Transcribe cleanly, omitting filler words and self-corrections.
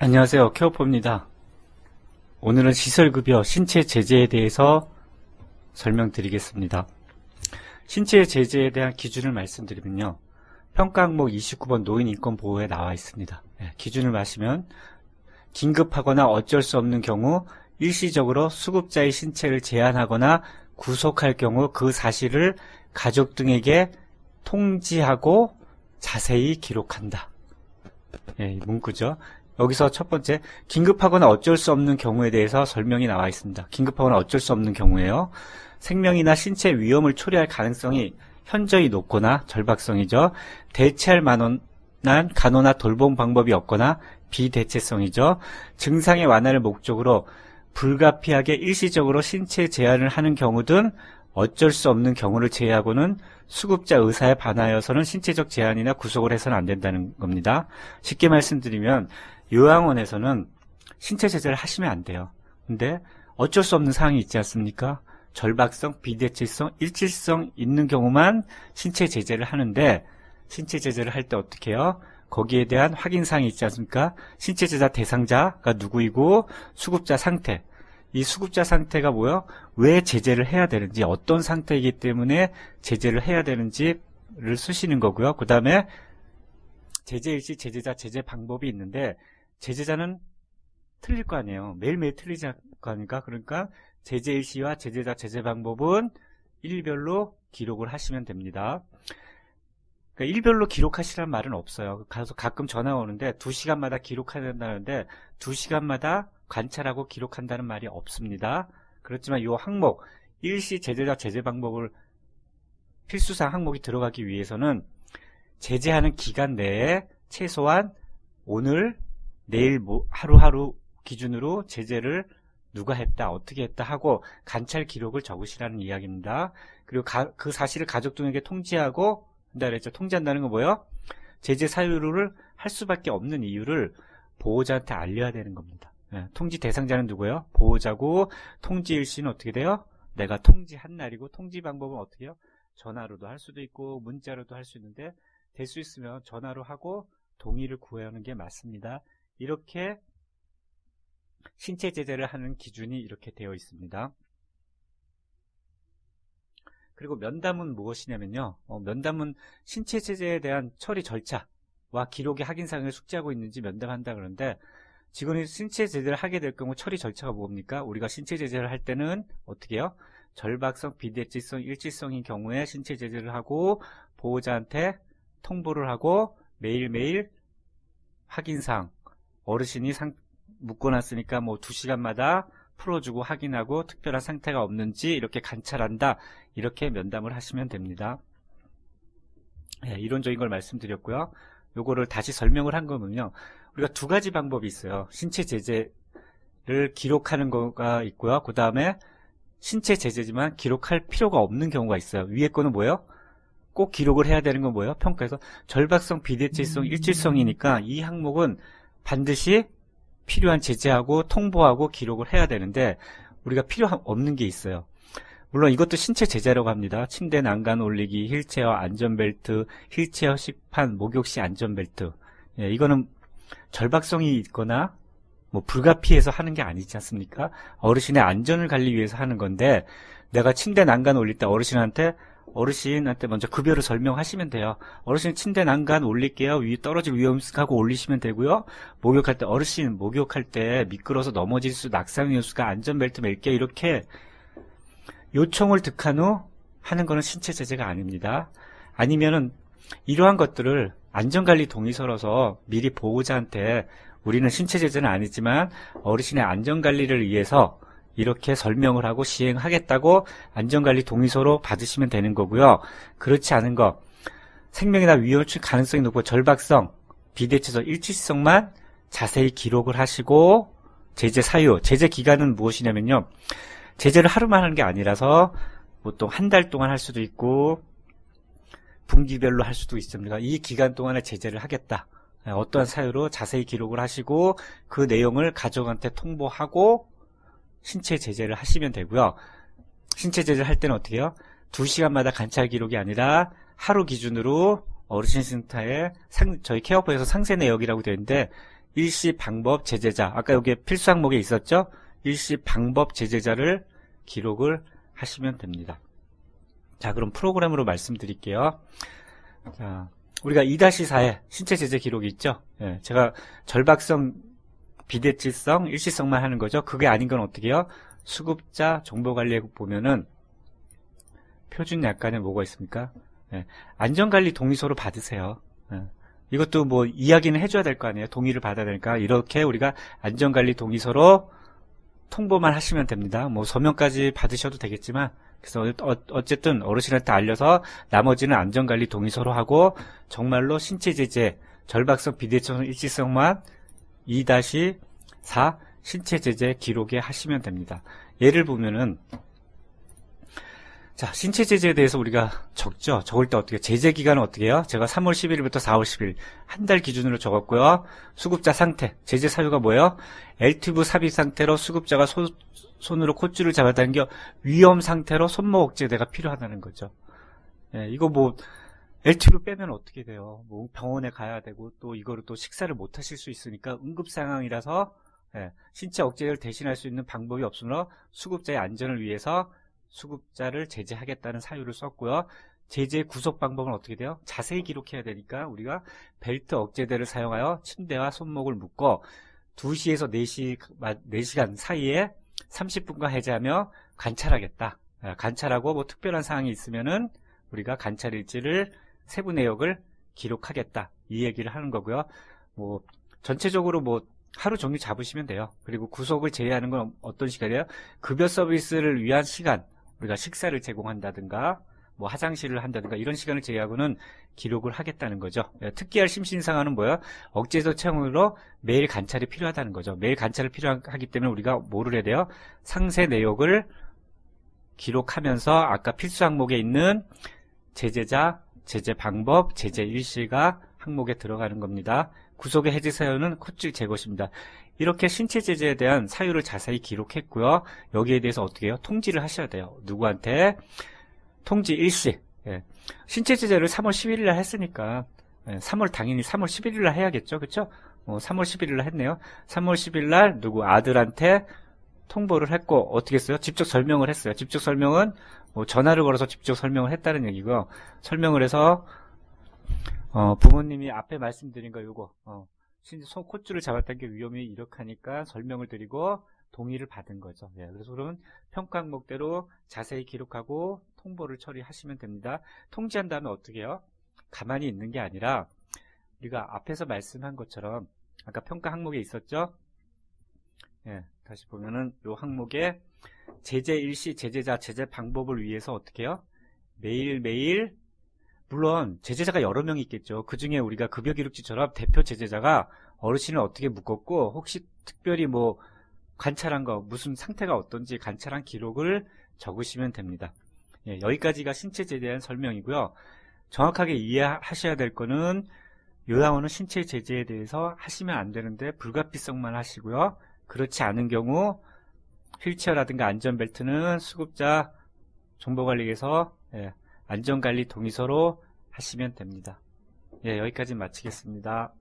안녕하세요. 케어포입니다. 오늘은 시설급여 신체 제재에 대해서 설명드리겠습니다. 신체 제재에 대한 기준을 말씀드리면요. 평가 항목 29번 노인인권보호에 나와 있습니다. 기준을 마시면 긴급하거나 어쩔 수 없는 경우 일시적으로 수급자의 신체를 제한하거나 구속할 경우 그 사실을 가족 등에게 통지하고 자세히 기록한다. 이 문구죠. 여기서 첫 번째, 긴급하거나 어쩔 수 없는 경우에 대해서 설명이 나와 있습니다. 긴급하거나 어쩔 수 없는 경우에요. 생명이나 신체 위험을 초래할 가능성이 현저히 높거나 절박성이죠. 대체할 만한 간호나 돌봄 방법이 없거나 비대체성이죠. 증상의 완화를 목적으로 불가피하게 일시적으로 신체 제한을 하는 경우 등 어쩔 수 없는 경우를 제외하고는 수급자 의사에 반하여서는 신체적 제한이나 구속을 해서는 안 된다는 겁니다. 쉽게 말씀드리면 요양원에서는 신체 제재를 하시면 안 돼요. 근데 어쩔 수 없는 상황이 있지 않습니까? 절박성, 비대체성, 일치성 있는 경우만 신체 제재를 하는데 신체 제재를 할 때 어떻게 해요? 거기에 대한 확인사항이 있지 않습니까? 신체 제재 대상자가 누구이고 수급자 상태. 이 수급자 상태가 뭐예요? 왜 제재를 해야 되는지, 어떤 상태이기 때문에 제재를 해야 되는지를 쓰시는 거고요. 그 다음에 제재일시, 제재자, 제재 방법이 있는데 제재자는 틀릴 거 아니에요. 매일매일 틀리지 거 아닙니까? 그러니까 제재일시와 제재자, 제재 방법은 일별로 기록을 하시면 됩니다. 그러니까 일별로 기록하시라는 말은 없어요. 가끔 전화 오는데 2시간마다 기록해야 된다는데 2시간마다 관찰하고 기록한다는 말이 없습니다. 그렇지만 이 항목 일시 제재자 제재 방법을 필수사항 항목이 들어가기 위해서는 제재하는 기간 내에 최소한 오늘 내일 하루하루 기준으로 제재를 누가 했다 어떻게 했다 하고 관찰 기록을 적으시라는 이야기입니다. 그리고 그 사실을 가족 등에게 통지하고 한다 그랬죠. 통지한다는 건 뭐예요? 제재 사유를 할 수밖에 없는 이유를 보호자한테 알려야 되는 겁니다. 통지 대상자는 누구예요? 보호자고 통지 일시는 어떻게 돼요? 내가 통지한 날이고 통지 방법은 어떻게 해요? 전화로도 할 수도 있고 문자로도 할 수 있는데 될 수 있으면 전화로 하고 동의를 구하는 게 맞습니다. 이렇게 신체 제재를 하는 기준이 이렇게 되어 있습니다. 그리고 면담은 무엇이냐면요. 면담은 신체 제재에 대한 처리 절차와 기록의 확인사항을 숙지하고 있는지 면담한다 그러는데 직원이 신체 제재를 하게 될 경우 처리 절차가 뭡니까? 우리가 신체 제재를 할 때는 어떻게 해요? 절박성, 비대치성, 일치성인 경우에 신체 제재를 하고 보호자한테 통보를 하고 매일매일 확인사항 어르신이 묶어놨으니까 뭐 2시간마다 풀어주고 확인하고 특별한 상태가 없는지 이렇게 관찰한다. 이렇게 면담을 하시면 됩니다. 이론적인 걸 말씀드렸고요. 요거를 다시 설명을 한 거면요. 우리가 두 가지 방법이 있어요. 신체 제재를 기록하는 거가 있고요. 그 다음에 신체 제재지만 기록할 필요가 없는 경우가 있어요. 위에 거는 뭐예요? 꼭 기록을 해야 되는 건 뭐예요? 평가에서 절박성, 비대체성, 일치성이니까 이 항목은 반드시 필요한 제재하고 통보하고 기록을 해야 되는데 우리가 필요 없는 게 있어요. 물론 이것도 신체 제재라고 합니다. 침대 난간 올리기, 휠체어 안전벨트, 휠체어 식판, 목욕시 안전벨트. 이거는 절박성이 있거나 뭐 불가피해서 하는 게 아니지 않습니까? 어르신의 안전을 관리 위해서 하는 건데 내가 침대 난간 올릴 때 어르신한테 먼저 급여를 설명하시면 돼요. 어르신 침대 난간 올릴게요. 떨어질 위험 있으니까 올리시면 되고요. 목욕할 때 어르신 목욕할 때 미끄러서 넘어질 수 낙상 위험수가 안전벨트 맬게요. 이렇게 요청을 득한 후 하는 거는 신체 제재가 아닙니다. 아니면은 이러한 것들을 안전관리 동의서로서 미리 보호자한테 우리는 신체 제재는 아니지만 어르신의 안전관리를 위해서 이렇게 설명을 하고 시행하겠다고 안전관리 동의서로 받으시면 되는 거고요. 그렇지 않은 거 생명이나 위험 가능성이 높고 절박성, 비대체성, 일치성만 자세히 기록을 하시고 제재 사유, 제재 기간은 무엇이냐면요. 제재를 하루만 하는 게 아니라서 보통 한 달 동안 할 수도 있고 분기별로 할 수도 있습니다. 이 기간 동안에 제재를 하겠다. 어떠한 사유로 자세히 기록을 하시고 그 내용을 가족한테 통보하고 신체 제재를 하시면 되고요. 신체 제재를 할 때는 어떻게 해요? 2시간마다 관찰 기록이 아니라 하루 기준으로 어르신 센터에 저희 케어포에서 상세 내역이라고 되어 있는데 일시 방법 제재자, 아까 여기 필수 항목에 있었죠? 일시 방법 제재자를 기록을 하시면 됩니다. 자, 그럼 프로그램으로 말씀드릴게요. 자, 우리가 2-4에 신체 제재 기록이 있죠? 예, 제가 절박성, 비대칭성, 일시성만 하는 거죠. 그게 아닌 건 어떻게 해요? 수급자 정보관리에 보면은 표준 약관에 뭐가 있습니까? 예, 안전관리 동의서로 받으세요. 예, 이것도 뭐 이야기는 해줘야 될 거 아니에요. 동의를 받아야 되니까 이렇게 우리가 안전관리 동의서로 통보만 하시면 됩니다. 뭐 서명까지 받으셔도 되겠지만, 그래서 어쨌든 어르신한테 알려서 나머지는 안전관리 동의서로 하고 정말로 신체 제재, 절박성, 비대칭성, 일시성만 2-4 신체 제재 기록에 하시면 됩니다. 예를 보면은, 자, 신체 제재에 대해서 우리가 적죠. 적을 때 어떻게, 제재 기간은 어떻게 해요? 제가 3월 11일부터 4월 10일, 한 달 기준으로 적었고요. 수급자 상태, 제재 사유가 뭐예요? L튜브 삽입 상태로 수급자가 손으로 콧줄을 잡았다는 게 위험 상태로 손목 억제대가 필요하다는 거죠. 예, 이거 뭐, L튜브 빼면 어떻게 돼요? 뭐 병원에 가야 되고, 또 이거를 또 식사를 못 하실 수 있으니까 응급 상황이라서, 예, 신체 억제를 대신할 수 있는 방법이 없으므로 수급자의 안전을 위해서 수급자를 제재하겠다는 사유를 썼고요. 제재 구속 방법은 어떻게 돼요? 자세히 기록해야 되니까 우리가 벨트 억제대를 사용하여 침대와 손목을 묶고 2시에서 4시간 사이에 30분간 해제하며 관찰하겠다. 관찰하고 뭐 특별한 사항이 있으면은 우리가 관찰 일지를 세부 내역을 기록하겠다. 이 얘기를 하는 거고요. 뭐 전체적으로 뭐 하루 종일 잡으시면 돼요. 그리고 구속을 제외하는 건 어떤 시간이에요? 급여 서비스를 위한 시간, 우리가 식사를 제공한다든가 뭐 화장실을 한다든가 이런 시간을 제외하고는 기록을 하겠다는 거죠. 특기할 심신상황은 뭐예요? 억제소 체험으로 매일 관찰이 필요하다는 거죠. 매일 관찰이 필요하기 때문에 우리가 뭐를 해야 돼요? 상세 내역을 기록하면서 아까 필수 항목에 있는 제재자, 제재 방법, 제재 일시가 항목에 들어가는 겁니다. 구속의 해제 사유는 콧줄 제거입니다. 이렇게 신체 제재에 대한 사유를 자세히 기록했고요. 여기에 대해서 어떻게 해요? 통지를 하셔야 돼요. 누구한테? 통지 일시. 예. 신체 제재를 3월 11일날 했으니까 당연히 3월 11일날 해야겠죠. 그렇죠? 3월 11일날 했네요. 3월 10일날 누구 아들한테 통보를 했고 어떻게 했어요? 직접 설명을 했어요. 직접 설명은 전화를 걸어서 직접 설명을 했다는 얘기고요. 설명을 해서 부모님이 앞에 말씀드린 거 요거 손 콧줄을 잡았다는 게 위험이 이렇게 하니까 설명을 드리고 동의를 받은 거죠. 예, 그래서 그러면 평가 항목대로 자세히 기록하고 통보를 처리하시면 됩니다. 통지한 다음에 어떻게 해요? 가만히 있는 게 아니라 우리가 앞에서 말씀한 것처럼 아까 평가 항목에 있었죠? 예, 다시 보면은 요 항목에 제재 일시, 제재자, 제재 방법을 위해서 어떻게 해요? 매일매일 물론 제재자가 여러 명 있겠죠. 그 중에 우리가 급여기록지처럼 대표 제재자가 어르신을 어떻게 묶었고 혹시 특별히 뭐 관찰한 거 무슨 상태가 어떤지 관찰한 기록을 적으시면 됩니다. 예, 여기까지가 신체 제재에 대한 설명이고요. 정확하게 이해하셔야 될 거는 요양원은 신체 제재에 대해서 하시면 안 되는데 불가피성만 하시고요. 그렇지 않은 경우 휠체어라든가 안전벨트는 수급자 정보관리에서 안전관리 동의서로 하시면 됩니다. 예, 여기까지 마치겠습니다.